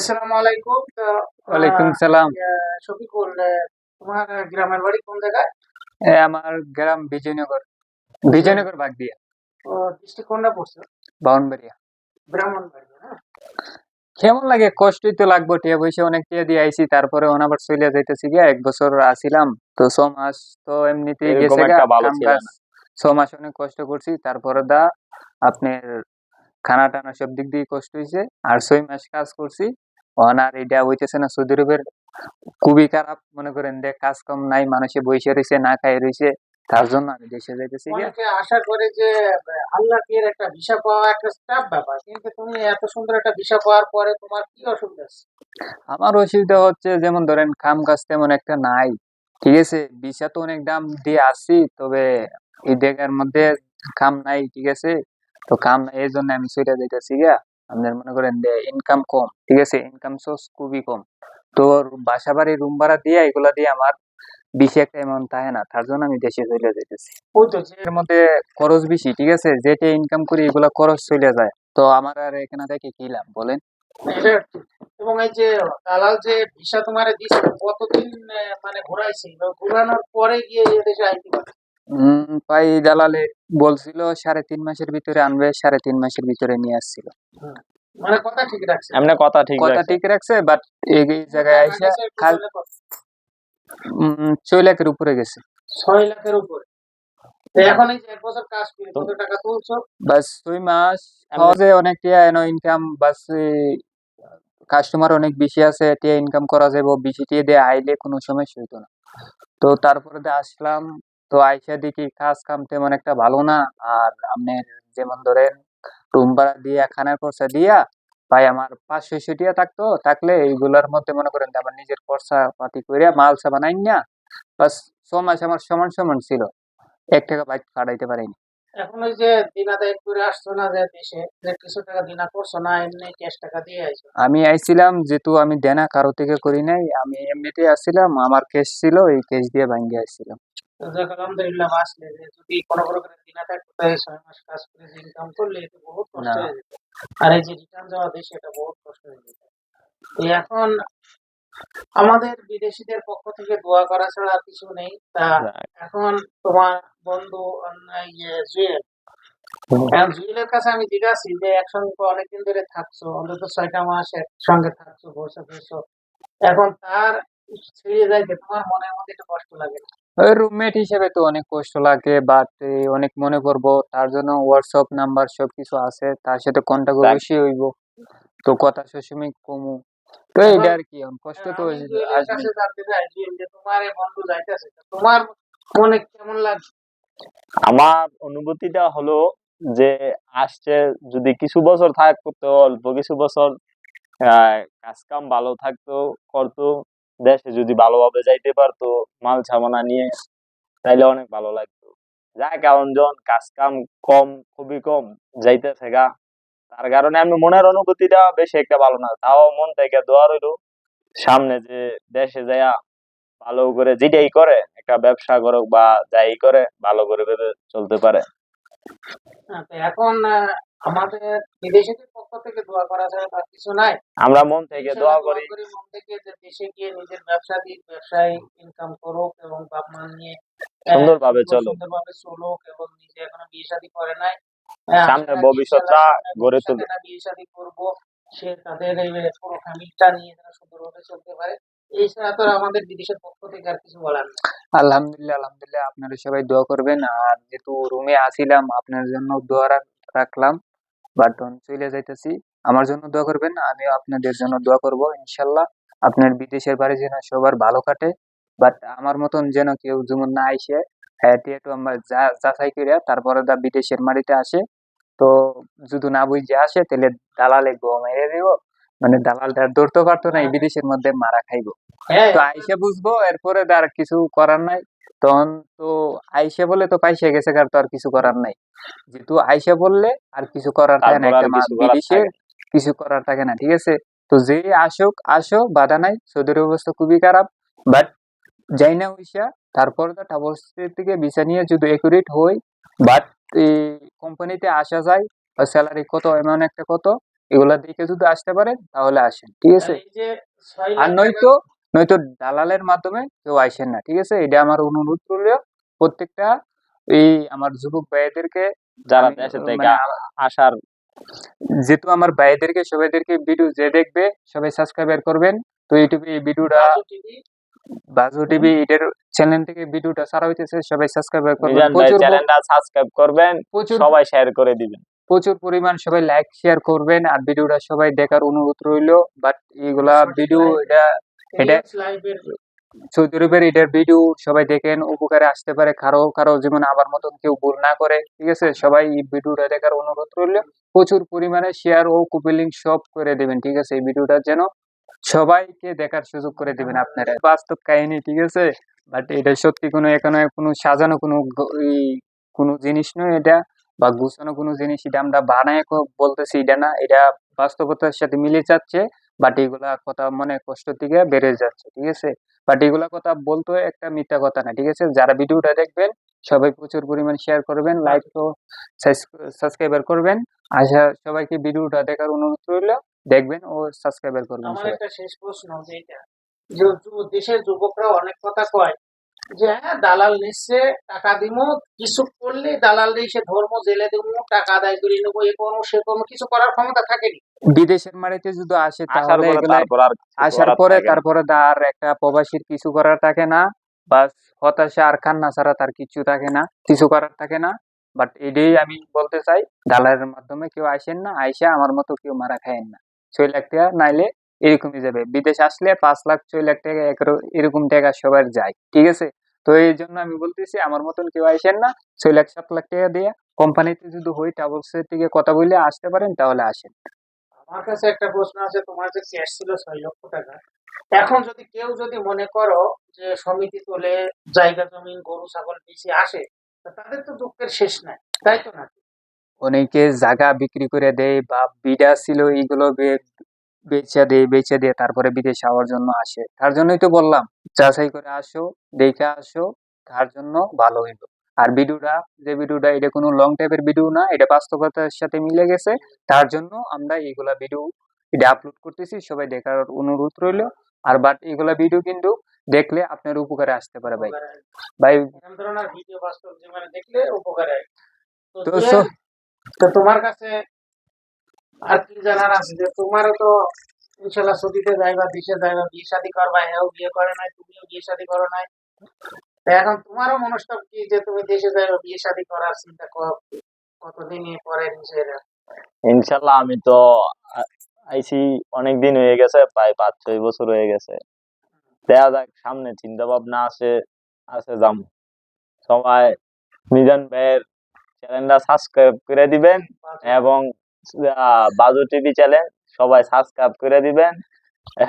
আসসালামু আলাইকুম। ওয়ালাইকুম সালাম। শফিকুল, তোমার গ্রামের বাড়ি কোন জায়গায়? আমার গ্রাম বিজয়নগর বাগদিয়া, ডিস্ট্রিক্ট কোনটা পড়ছে? বাউনবাড়িয়া। ব্রাহ্মণবাড়িয়া, হ্যাঁ। কেমন লাগে? কষ্টই তো লাগবো, টিয়া পয়সা অনেক টিয়া দিয়ে আইছি, তারপরে আবার চলে যাইতেছি গিয়া। 1 বছর আসিলাম তো 6 মাস তো এমনিতেই এরকম গেছে গা একটা ভালো কাম ছিল কাজ। না। 6 মাস অনেক কষ্ট করছি, তারপরে আপনার খানা টানা সব দিক দিয়ে কষ্ট হয়েছে। আর 6 মাস কাজ করছি, আর এটা হইতেছে না। সৌদি আরবের খুবই খারাপ, মনে করেন যে কাজ কম নাই, মানুষে বসে রয়েছে, না খাই রয়েছে। তার জন্য আমি দেশে যাইতেছি গিয়া। অনেকে আশা করে যে আল্লাহ এর একটা ভিসা পাওয়া একটা চাপ ব্যাপার, কিন্তু তুমি এত সুন্দর একটা ভিসা পাওয়ার পরে তোমার কি অসুবিধা আছে? আমার অসুবিধা হচ্ছে, যেমন ধরেন কাম কাজ তেমন একটা নাই, ঠিক আছে। ভিসা তো অনেক দাম দিয়ে আসছি, তবে এই জায়গার মধ্যে কাম নাই, ঠিক আছে। তো কাম নাই, এই জন্য আমি চলে যাইতেছি গিয়া। আপনার মনে করেন যে ইনকাম কম, ঠিক আছে, ইনকাম সোর্স খুবই কম। তো বাসা বাড়ি রুম ভাড়া দিয়ে এগুলা দিয়ে আমার বেশি একটা অ্যামাউন্ট থাকে না, তার জন্য আমি দেশে চলে যাইতেছি। ওই তো যে এর মধ্যে খরচ বেশি, ঠিক আছে, যেটা ইনকাম করি এগুলা খরচ চলে যায়। তো আমার আর এখানে থেকে কি লাভ বলেন? এটা ঠিক। এবং এই যে দালাল যে ভিসা তোমারে দিছে, কতদিন মানে ঘোরাইছে, ঘোরানোর পরে গিয়ে এ দেশে আইতে পারে? ভাই দালালে বলছিল 3.5 মাসের ভিতরে আনবে, 3.5 মাসের ভিতরে নিয়ে আসছিল। হুম। মানে কথা ঠিক রাখছে। এমনি কথা ঠিক কথা রাখছে। ঠিক রাখছে, বাট এই জায়গায় টাকা আইসা গেছে খাল টোটালে কত? 6 লাখের উপরে গেছে। 6 লাখের উপরে। তো এখন এই যে 1 বছর কাজ করে কত টাকা তুলছো? বাস 2 মাস এমনি সহজে অনেক টিয়া এনো ইনকাম, বাস কাস্টমার অনেক বেশি আছে, টিয়া ইনকাম করা যাবে, বেশি টিয়া দিয়ে আইলে কোনো সমস্যা হইতো না। তো তারপরে আসলাম, তো আইসা দেখি কাজ কাম তেমন একটা ভালো না। আর আপনার যেমন ধরেন রুম ভাড়া দিয়া খানার খরচা দিয়া ভাই আমার 500-600 টিয়া থাকতো, থাকলে এইগুলার মধ্যে মনে করেন যে আমার নিজের খরচা পাতি কইরা মালসা বানাই না, বাস 6 মাস আমার সমান সমান ছিল। 1 টাকা বাইক কাটাইতে পারিনি। এখন ওই যে দিন আদায় করে আসছো না যে দেশে, যে কিছু টাকা দিনা করছো না, এমনি ক্যাশ টাকা দিয়ে আইছো? আমি আইছিলাম, যেহেতু আমি দেনা কারো থেকে করি নাই, আমি এমনিতেই আসছিলাম, আমার ক্যাশ ছিল, এই ক্যাশ দিয়ে ভাঙ্গে আসছিলাম। তো যাক আলহামদুলিল্লাহ বাঁচলে। যে যদি কোনো প্রকারে দিনা থাকতো তাই 6 মাস কাজ করে যে ইনকাম করলে এটা বহুত কষ্ট না, হয়ে যেত। আর এই যে রিটার্ন যাওয়া দেশে এটা বহুত কষ্ট হয়ে যেত। তো এখন আমাদের বিদেশিদের পক্ষ থেকে দোয়া করা ছাড়া আর কিছু নেই। তা এখন তোমার বন্ধু ইয়ে জুয়েল, এখন জুয়েলের কাছে আমি জিজ্ঞাসি যে একসঙ্গে তো অনেকদিন ধরে থাকছো, অন্তত 6টা মাস একসঙ্গে থাকছো, বসে ফেলছো, এখন তার ছেড়ে যাইতে তোমার মনের মধ্যে একটু কষ্ট লাগে না? ওই রুমমেট হিসেবে তো অনেক কষ্ট লাগে, বাট অনেক মনে করবো, তার জন্য হোয়াটসঅ্যাপ নাম্বার সবকিছু আছে, তার সাথে কন্টাক্ট দেখ, অবশ্যই হইব। তো কথা সবসময় কমু, তো এখন এইটা আর কি, এখন কষ্ট তো আমি জুয়েলের আসবেই। কাছে জানতে চাই জুয়েল, যে তোমার এই বন্ধু যাইতেছে, তোমার মনে কেমন লাগছে? আমার অনুভূতিটা হলো যে আসছে, যদি কিছু বছর থাকতো, অল্প কিছু বছর কাজ কাম ভালো থাকতো, করতো, দেশে যদি ভালোভাবে যাইতে পারতো মাল সামানা নিয়ে, তাইলে অনেক ভালো লাগতো। যার কারণ যখন কাজ কাম কম, খুবই কম যাইতেছে গা, তার কারণে আমি মনের অনুভূতিটা বেশি একটা ভালো না। তাও মন থেকে দোয়া রইলো, সামনে যে দেশে যাইয়া ভালো করে যেটাই করে, একটা ব্যবসা করুক বা যাই করে, ভালো করে ভেবে চলতে পারে। তো এখন আমাদের বিদেশিদের পক্ষ থেকে দোয়া করা ছাড়া তার কিছু নাই। আমরা মন থেকে ইনশাল্লাহ দোয়া দোয়া করি করি মন থেকে যে দেশে গিয়ে নিজের ব্যবসা দিক, ব্যবসায় ইনকাম করুক এবং বাপ মা নিয়ে সুন্দরভাবে চলুক, সুন্দরভাবে চলুক, এবং নিজে এখনো বিয়ে শাদী করে নাই। আশা সামনের রাখি ইনশাল্লাহ ভবিষ্যৎটা সামনে গড়ে ভবিষ্যতে তুলুক। না বিয়ে শাদী করবো, সে তাদের এই পুরো ফ্যামিলিটা নিয়ে তারা সুন্দরভাবে চলতে পারে। এই ছাড়া তো আমাদের বিদেশের পক্ষ থেকে আর কিছু বলার নেই। আলহামদুলিল্লাহ, আলহামদুলিল্লাহ, আপনারা সবাই দোয়া করবেন। আর যেহেতু রুমে আসিলাম, আপনার জন্য দোয়া রাখলাম, বাট চলে যাইতেছি। আমার জন্য দোয়া করবেন, আমিও আপনাদের জন্য দোয়া করব ইনশাল্লাহ। আপনার বিদেশের বাড়ি যেন সবার ভালো কাটে, বাট আমার মতন যেন কেউ যেমন না আইসে, হ্যাঁ একটু আমরা যাচাই করিয়া তারপরে বিদেশের মাটিতে আসে। তো যদি না বুঝে আসে, তাহলে দালালে গো মেরে দিব, মানে দালালটা ধরতে পারতো না, এই বিদেশের মধ্যে মারা খাইবো। হ্যাঁ, তো আইসে বুঝবো, এরপরে আর কিছু করার নাই। তখন তো আইসে বলে তো পাইসে গেছে, কার তো আর কিছু করার নাই। যেহেতু আইসা বললে আর কিছু করার থাকে না, তারপর আর একটা কিছু করার বিদেশে থাকে না। কিছু করার থাকে না, ঠিক আছে। তো যে আসুক, আসো, বাধা নাই। সৌদির অবস্থা খুবই খারাপ, বাট যাই না হইসা, তারপর তো অবস্থা থেকে ভিসা নিয়ে যদি একুরেট হই, বাট এই কোম্পানিতে আসা যায়, স্যালারি কত, এমন একটা কত, এগুলা দেখে যদি আসতে পারেন তাহলে আসেন, ঠিক আছে? এই যে 6 আর লাখ টাকা নয়তো নয়তো দালালের মাধ্যমে কেউ আসেন না, ঠিক আছে? এটা আমার অনুরোধ রইল প্রত্যেকটা এই আমার যুবক ভাইদেরকে। যারা আমি দেশে থেকে মানে আসার যেহেতু আমার ভাইদেরকে সবাইদেরকে ভিডিও যে দেখবে সবাই সাবস্ক্রাইব করবেন। তো ইউটিউবে এই ভিডিওটা বাজু টিভি বাজু টিভি এটার চ্যানেল থেকে ভিডিওটা ছাড়া হইতেছে, সবাই সাবস্ক্রাইব করবেন। মিজান ভাই চ্যানেলটা সাবস্ক্রাইব করবেন, প্রচুর সবাই শেয়ার করে দিবেন। প্রচুর পরিমাণ সবাই লাইক শেয়ার করবেন আর ভিডিওটা সবাই দেখার অনুরোধ রইল। বাট এইগুলা ভিডিও এটা রিলস লাইভের সৌদি আরবের এটার ভিডিও সবাই দেখেন, উপকারে আসতে পারে কারো কারো জীবনে আমার মতন কেউ ভুল না করে, ঠিক আছে? সবাই এই ভিডিওটা দেখার অনুরোধ রইল। প্রচুর পরিমাণে শেয়ার ও কপি লিংক সব করে দেবেন, ঠিক আছে? এই ভিডিওটা যেন সবাইকে দেখার সুযোগ করে দিবেন আপনারা। বাস্তব কাহিনী, ঠিক আছে? বাট এটা সত্যি কোনো এখানে কোনো সাজানো কোনো জিনিস নয় এটা, বা গুছানো কোনো জিনিস এটা আমরা বানায় বলতেছি এটা না, এটা বাস্তবতার সাথে মিলে যাচ্ছে। বাট এগুলা কথা মনে কষ্ট থেকে বেড়ে যাচ্ছে, ঠিক আছে? বাট এগুলা কথা বলতে একটা মিথ্যা কথা না, ঠিক আছে? যারা ভিডিওটা দেখবেন সবাই প্রচুর পরিমাণ শেয়ার করবেন, লাইক ও সাবস্ক্রাইবার করবেন। আশা সবাইকে ভিডিওটা দেখার অনুরোধ রইল, দেখবেন ও সাবস্ক্রাইবার করবেন আমার সবাই। একটা শেষ প্রশ্ন যে এটা যে দেশের যুবকরা অনেক কথা কয় যে হ্যাঁ দালাল নিচ্ছে টাকা দিমু, কিছু করলে দালাল এসে ধর্ম জেলে দেবো, টাকা আদায় করে নেবো, এ করবো সে করবো, কিছু করার ক্ষমতা থাকেনি। বিদেশের মাটিতে যদি আসে আসার তাহলে পরে এগুলা তারপর আর কিছু আসার করার পরে থাকে না। তারপরে আর একটা প্রবাসীর কিছু করার থাকে না, বাস হতাশা আর কান্না ছাড়া তার কিছু থাকে না, কিছু করার থাকে না। বাট এটাই আমি বলতে চাই, দালালের মাধ্যমে কেউ আসেন না, আইসা আমার মতো কেউ মারা খায়েন না। 6 লাখ টাকা নাইলে এরকমই যাবে, বিদেশ আসলে 5 লাখ 6 লাখ টাকা এরকম টাকা সবার যায়, ঠিক আছে? তো এই জন্য আমি বলতেছি আমার মতন কেউ আইসেন না, 6 লাখ 7 লাখ টাকা দিয়ে কোম্পানিতে যদি হই ট্রাভেলসের থেকে কথা বলে আসতে পারেন তাহলে আসেন। আমার কাছে একটা প্রশ্ন আছে, তোমার যে ক্যাশ ছিল 6 লক্ষ টাকা, এখন যদি কেউ যদি মনে করো যে সমিতি তোলে জায়গা জমি গরু ছাগল বেশি আসে, তা তাদের তো দুঃখের শেষ নাই, তাই তো না? অনেকে জায়গা বিক্রি করে দেয় বা বিডা ছিল এইগুলো বেচে দিয়ে তারপরে বিদেশ যাওয়ার জন্য আসে। তার জন্যই তো বললাম যাচাই করে আসো, দেখে আসো, তার জন্য ভালো হইলো। আর ভিডিওটা এটা কোনো লং টাইপের ভিডিও না, এটা বাস্তবতার সাথে মিলে গেছে। তার জন্য আমরা এইগুলা ভিডিও এটা আপলোড করতেছি, সবাই দেখার অনুরোধ রইলো। আর বাট এগুলা ভিডিও কিন্তু দেখলে আপনার উপকারে আসতে পারে ভাই। উপকারে আসবে। ভাই এরকম ধরনের ভিডিও বাস্তব জীবনে দেখলে উপকারে আসবে। তো তো জুয়েল, তো তোমার কাছে আর কি জানার আছে যে তোমারও তো ইনশাল্লাহ ছুটিতে যাইবা, দেশে যাইবা, বিয়ে শাদী করবা, এও বিয়ে করে নাই, তুমিও বিয়ে শাদী করো নাই, তা এখন তোমারও মনস্তাব কি যে তুমি দেশে যাইবা, বিয়ে শাদী করার চিন্তা কতদিন পরে নিজের ইনশাল্লাহ আমি তো আইছি অনেক দিন হয়ে গেছে, প্রায় 5-6 বছর হয়ে গেছে। দেখা যাক সামনে চিন্তা ভাবনা আছে আছে যাম। সবাই মিজান ভাইয়ের চ্যানেলটা সাবস্ক্রাইব করে দিবেন এবং বাজু টিভি চ্যানেল সবাই সাবস্ক্রাইব করে দিবেন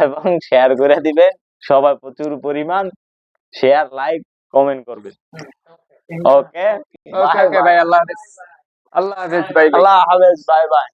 এবং শেয়ার করে দিবেন। সবাই প্রচুর পরিমাণ শেয়ার, লাইক, কমেন্ট করবেন। ওকে, ওকে ওকে ভাই, আল্লাহ হাফেজ। আল্লাহ হাফেজ ভাই। আল্লাহ হাফেজ, বাই বাই।